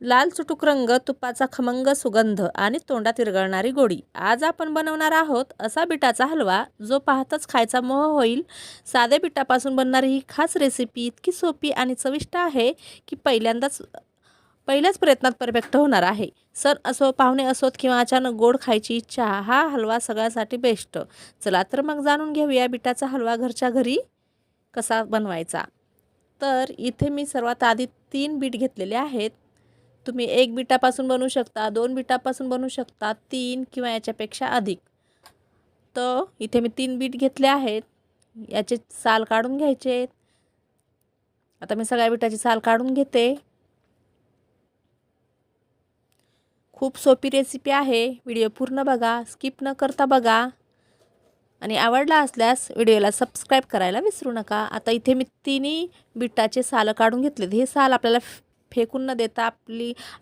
लाल चुटुक रंग, तुपाचा खमंग सुगंध आणि तोंडात विरघळणारी गोडी. आज आपण बनवणार आहोत असा बिटाचा हलवा जो पाहताच खायचा मोह होईल. साध्या बिटापासून बनणारी ही खास रेसिपी इतकी सोपी आणि चविष्ट आहे की पहिल्याच प्रयत्नात परफेक्ट होणार आहे. सण असो, पाहुणे असोत किंवा अचानक गोड खायची इच्छा, हा हलवा सगळ्यासाठी बेस्ट. चला तर मग जाणून घेऊया बिटाचा हलवा घरच्या घरी कसा बनवायचा. तर इथे मी सर्वात आधी 3 बीट घेतलेले आहेत. तुम्ही 1 बिटापासून बनवू शकता, 2 बिटापासून बनवू शकता, 3 किंवा याच्यापेक्षा अधिक. तर इथे मी 3 बीट घेतले आहेत. याचे साल काढून घ्यायचे. आता मी सगळ्या बिटाची साल काढून घेते. खूप सोपी रेसिपी आहे. व्हिडिओ पूर्ण बघा, स्किप न करता बघा आणि आवडला असल्यास व्हिडिओला सबस्क्राईब करायला विसरू नका. आता इथे मी तिन्ही बिटाचे साल काढून घेतलेत. हे साल आपल्याला फेकून न देता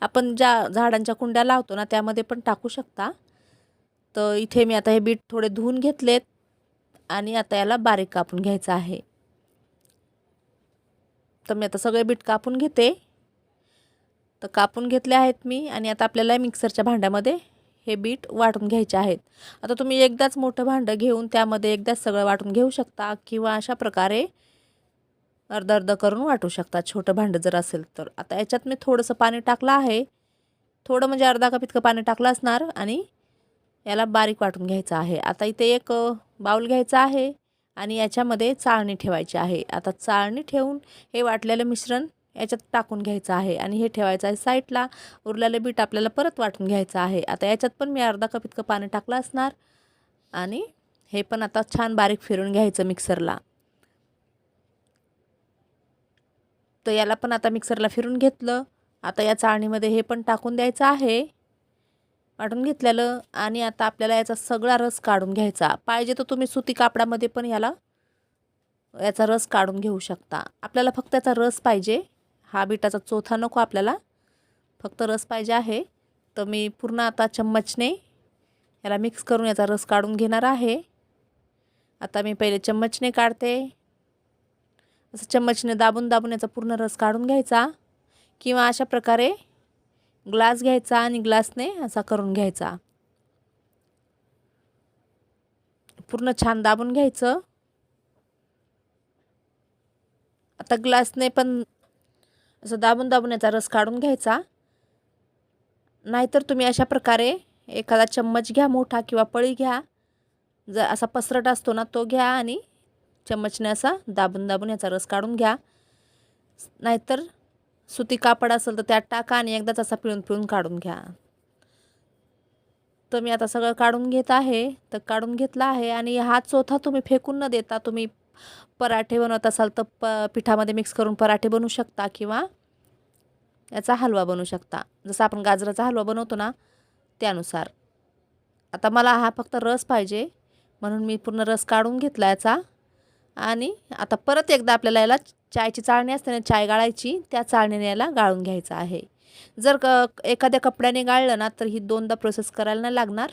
आपण ज्या झाडांच्या कुंड्या लावतो ना त्यामध्ये पण टाकू शकता. तर इथे मी आता हे बीट थोडे धुवून घेतलेत आणि आता याला बारीक कापून घ्यायचं आहे. तर मी आता सगळे बीट कापून घेते. तर कापून घेतले आहेत मी आणि आता आपल्याला मिक्सरच्या भांड्यामध्ये हे बीट वाटून घ्यायचे आहेत. आता तुम्ही एकदाच मोठं भांडं घेऊन त्यामध्ये एकदाच सगळं वाटून घेऊ शकता किंवा अशा प्रकारे अर्ध अर्ध करून वाटू शकता, छोटं भांडं जर असेल तर. आता याच्यात मी थोडंसं पाणी टाकलं आहे. थोडं म्हणजे अर्धा कप इतकं पाणी टाकलं असणार आणि याला बारीक वाटून घ्यायचं आहे. आता इथे एक बाउल घ्यायचा आहे आणि याच्यामध्ये चाळणी ठेवायची आहे. आता चाळणी ठेवून हे वाटलेलं मिश्रण याच्यात टाकून घ्यायचं आहे आणि हे ठेवायचं आहे साईडला. उरलेलं बीट आपल्याला परत वाटून घ्यायचं आहे. आता याच्यात पण मी अर्धा कप इतकं पाणी टाकलं असणार आणि हे पण आता छान बारीक फिरून घ्यायचं मिक्सरला. तर याला पण आता मिक्सरला फिरून घेतलं. आता या चाळणीमध्ये हे पण टाकून द्यायचं आहे वाटून घेतलेलं आणि आता आपल्याला याचा सगळा रस काढून घ्यायचा. पाहिजे तर तुम्ही सुती कापडामध्ये पण याचा रस काढून घेऊ शकता. आपल्याला फक्त याचा रस पाहिजे. हा बिटाचा चोथा नको आपल्याला, फक्त रस पाहिजे आहे. तर मी पूर्ण आता चम्मचने याला मिक्स करून याचा रस काढून घेणार आहे. आता मी पहिले चम्मचने काढते. असं चम्मचने दाबून दाबून याचा पूर्ण रस काढून घ्यायचा किंवा अशा प्रकारे ग्लास घ्यायचा आणि ग्लासने असा करून घ्यायचा. पूर्ण छान दाबून घ्यायचं. आता ग्लासने पण असं दाबून दाबून याचा रस काढून घ्यायचा. नाहीतर तुम्ही अशा प्रकारे एखादा चम्मच घ्या मोठा किंवा पळी घ्या. जर असा पसरट असतो ना तो घ्या आणि चम्मचने असा दाबून दाबून याचा रस काढून घ्या. नाहीतर सुती कापड असेल तर त्यात टाका आणि एकदाच असा पिळून पिळून काढून घ्या. तर मी आता सगळं काढून घेत आहे. तर काढून घेतला आहे आणि हा चोथा तुम्ही फेकून न देता तुम्ही पराठे बनवत असाल तर पिठामध्ये मिक्स करून पराठे बनवू शकता किंवा याचा हलवा बनवू शकता. जसं आपण गाजराचा हलवा बनवतो ना त्यानुसार. आता मला हा फक्त रस पाहिजे म्हणून मी पूर्ण रस काढून घेतला याचा आणि आता परत एकदा आपल्याला याला चायची चाळणी असते ना, चाय गाळायची, त्या चाळणीने याला गाळून घ्यायचं आहे. जर एखाद्या कपड्याने गाळलं ना तर ही दोनदा प्रोसेस करायला नाही लागणार.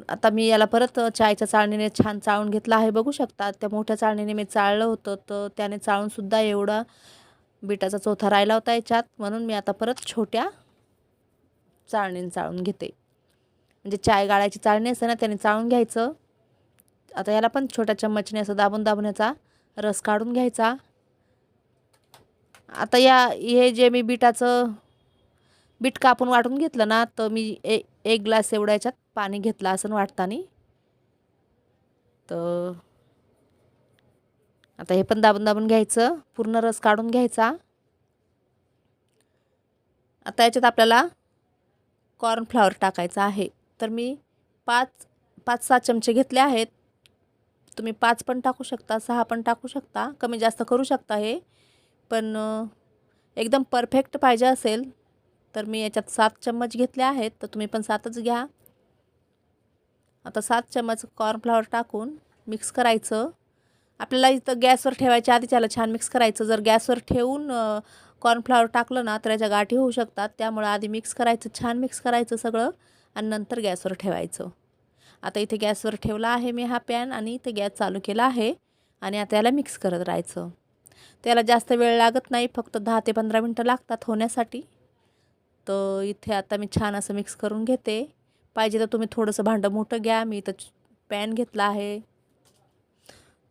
आता मी याला परत चायच्या चाळणीने छान चाळून घेतलं आहे. बघू शकता त्या मोठ्या चाळणीने मी चाळलं होतं तर त्याने चाळूनसुद्धा एवढा बिटाचा चोथा राहिला होता याच्यात. म्हणून मी आता परत छोट्या चाळणीने चाळून घेते. म्हणजे चाय गाळायची चाळणी असते ना त्याने चाळून घ्यायचं. आता याला पण छोट्या चम्मचने असं दाबून दाबून याचा रस काढून घ्यायचा. आता हे जे मी बीट कापून वाटून घेतलं ना तर मी एक ग्लास एवढा याच्यात पाणी घेतलं असं वाटताना. तर आता हे पण दाबून दाबून घ्यायचं, पूर्ण रस काढून घ्यायचा. आता याच्यात आपल्याला कॉर्नफ्लॉवर टाकायचं आहे. तर मी 5-6 चमचे घेतले आहेत. तुम्ही 5 पण टाकू शकता, 6 पण टाकू शकता, कमी जास्त करू शकता. हे पण एकदम परफेक्ट पाहिजे असेल तर मी याच्यात 7 चम्मच घेतले आहेत. तर तुम्ही पण 7च घ्या. आता 7 चम्मच कॉर्नफ्लॉवर टाकून मिक्स करायचं. आपल्याला इथं गॅसवर ठेवायच्या आधी त्याला छान मिक्स करायचं. जर गॅसवर ठेवून कॉर्नफ्लॉवर टाकलं ना तर याच्या गाठी होऊ शकतात. त्यामुळे आधी मिक्स करायचं, छान मिक्स करायचं सगळं आणि नंतर गॅसवर ठेवायचं. आता इथे गॅसवर ठेवला आहे मी हा पॅन आणि इथे गॅस चालू केला आहे आणि आता याला मिक्स करत राहायचं. त्याला जास्त वेळ लागत नाही, फक्त 10 ते 15 मिनटं लागतात होण्यासाठी. तर इथे आता मी छान असं मिक्स करून घेते. पाहिजे तर तुम्ही थोडंसं भांडं मोठं घ्या. मी इथं पॅन घेतला आहे,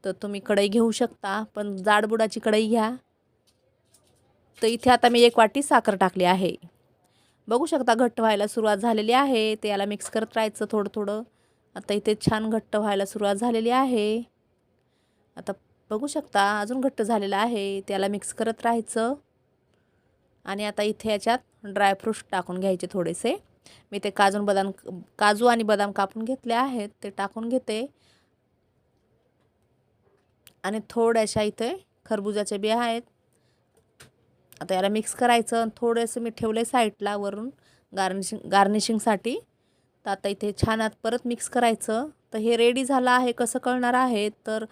तर तुम्ही कढई घेऊ शकता, पण जाडबुडाची कढई घ्या. तर इथे आता मी 1 वाटी साखर टाकली आहे. बघू शकता घट्ट व्हायला सुरुवात झालेली आहे. ते याला मिक्स करत राहायचं थोडं थोडं. आता इथे छान घट्ट व्हायला सुरुवात झालेली आहे. आता बघू शकता अजून घट्ट झालेलं आहे. त्याला मिक्स करत राहायचं. आणि आता इथे याच्यात ड्रायफ्रूट्स टाकून घ्यायचे थोडेसे. मी ते काजू आणि बदाम कापून घेतले आहेत, ते टाकून घेते. आणि थोड्याशा इथे खरबुजाच्या बिया आहेत. आता याला मिक्स करायचं. थोडंसं मी ठेवले साईडला वरून गार्निशिंगसाठी. तर आता इथे छान परत मिक्स करायचं. तर हे रेडी झालं आहे. कसं कळणार आहे तर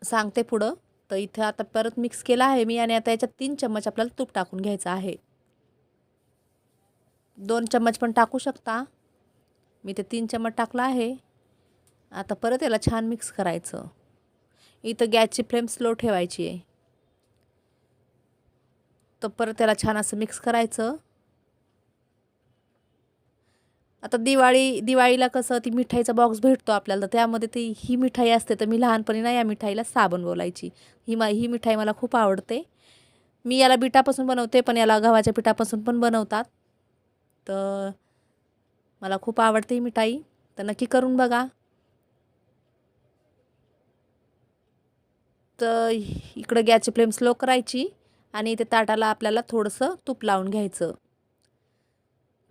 सांगते पुढं. तर इथे आता परत मिक्स केलं आहे मी. आणि आता याच्यात 3 चम्मच आपल्याला तूप टाकून घ्यायचं आहे. 2 चम्मच पण टाकू शकता. मी ते 3 चम्मच टाकला आहे. आता परत याला छान मिक्स करायचं. इथं गॅसची फ्लेम स्लो ठेवायची आहे. तर परत त्याला छान असं मिक्स करायचं. आता दिवाळीला कसं ती मिठाईचा बॉक्स भेटतो आपल्याला, तर त्यामध्ये ही मिठाई असते. तर मी लहानपणी ना या मिठाईला साबण बोलायची. ही मिठाई मला खूप आवडते. मी याला बिटापासून बनवते, पण याला गव्हाच्या पिठापासून पण बनवतात. तर मला खूप आवडते ही मिठाई. तर नक्की करून बघा. तर इकडं गॅसची फ्लेम स्लो करायची. आणि ते ताटाला आपल्याला थोडंसं तूप लावून घ्यायचं,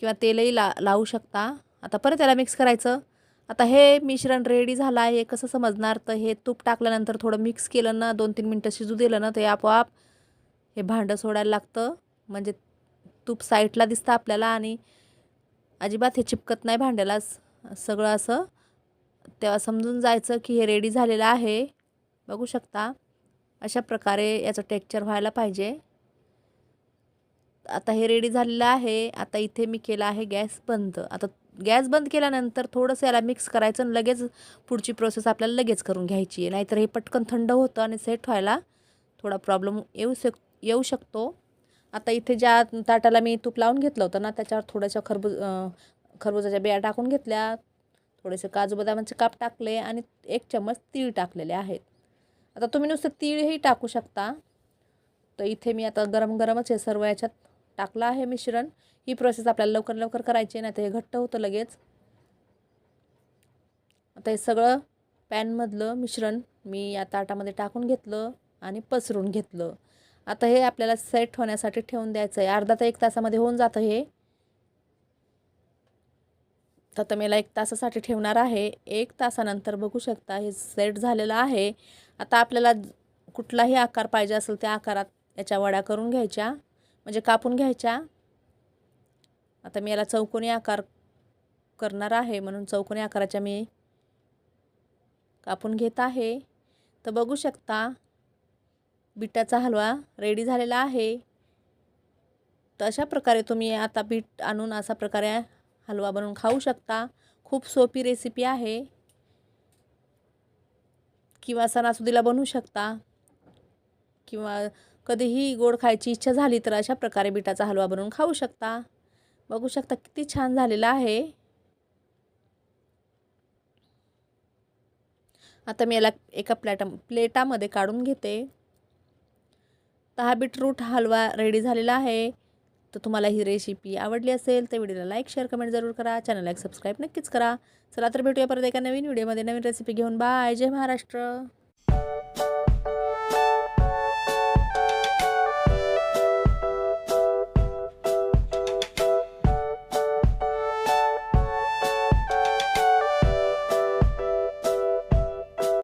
किंवा तेलही लावू शकता. आता परत त्याला मिक्स करायचं. आता हे मिश्रण रेडी झालं आहे. कसं समजणार, तर हे तूप टाकल्यानंतर थोडं मिक्स केलं ना, 2-3 मिनटं शिजू दिलं ना, ते आपोआप हे भांडं सोडायला लागतं. म्हणजे तूप साईडला दिसतं आपल्याला आणि अजिबात हे चिपकत नाही भांड्याला. सगळं असं तेव्हा समजून जायचं की हे रेडी झालेलं आहे. बघू शकता अशा प्रकारे याचं टेक्स्चर व्हायला पाहिजे. आता हे रेडी झालेलं आहे. आता इथे मी केला आहे गॅस बंद. आता गॅस बंद केल्यानंतर थोडंसं याला मिक्स करायचं आणि लगेच पुढची प्रोसेस आपल्याला लगेच करून घ्यायची आहे. नाहीतर हे पटकन थंड होतं आणि सेट व्हायला थोडा प्रॉब्लेम येऊ शकतो. आता इथे ज्या ताटाला मी तूप लावून घेतलं होतं ना, त्याच्यावर थोड्याशा खरबुजाच्या बिया टाकून घेतल्या. थोडेसे काजू बदामाचे काप टाकले आणि 1 चम्मच तीळ टाकलेले आहेत. आता तुम्ही नुसतं तीळही टाकू शकता. तर इथे मी आता गरमच हे सर्व याच्यात टाकलं आहे मिश्रण. ही प्रोसेस आपल्याला लवकर करायची नाही तर हे घट्ट होतं लगेच. आता हे सगळं पॅनमधलं मिश्रण मी या ताटामध्ये टाकून घेतलं आणि पसरून घेतलं. आता हे आपल्याला सेट होण्यासाठी ठेवून द्यायचं आहे. अर्धा ते 1 तासामध्ये होऊन जातं हे. तर आता मला 1 तासासाठी ठेवणार आहे. 1 तासानंतर बघू शकता हे सेट झालेलं आहे. आता आपल्याला कुठलाही आकार पाहिजे असेल त्या आकारात याच्या वड्या करून घ्यायच्या, म्हणजे कापून घ्यायच्या. आता मी याला चौकोनी आकार करणार आहे, म्हणून चौकोनी आकाराच्या मी कापून घेत आहे. तर बघू शकता बिटाचा हलवा रेडी झालेला आहे. तर अशा प्रकारे तुम्ही आता बीट आणून अशा प्रकारे हलवा बनवून खाऊ शकता. खूप सोपी रेसिपी आहे. किंवा सणासुदीला बनवू शकता, किंवा कधीही गोड खायची इच्छा झाली तर अशा प्रकारे बिटाचा हलवा बनवून खाऊ शकता. बघू शकता किती छान झालेला आहे. आता मी याला एका प्लेटामध्ये काढून घेते. तर हा बीटरूट हलवा रेडी झालेला आहे. तर तुम्हाला ही रेसिपी आवडली असेल तर व्हिडिओला लाईक शेअर कमेंट जरूर करा. चॅनलला एक सबस्क्राईब नक्कीच करा. चला तर भेटूया परत एका नवीन व्हिडिओमध्ये नवीन रेसिपी घेऊन. बाय. जय महाराष्ट्र.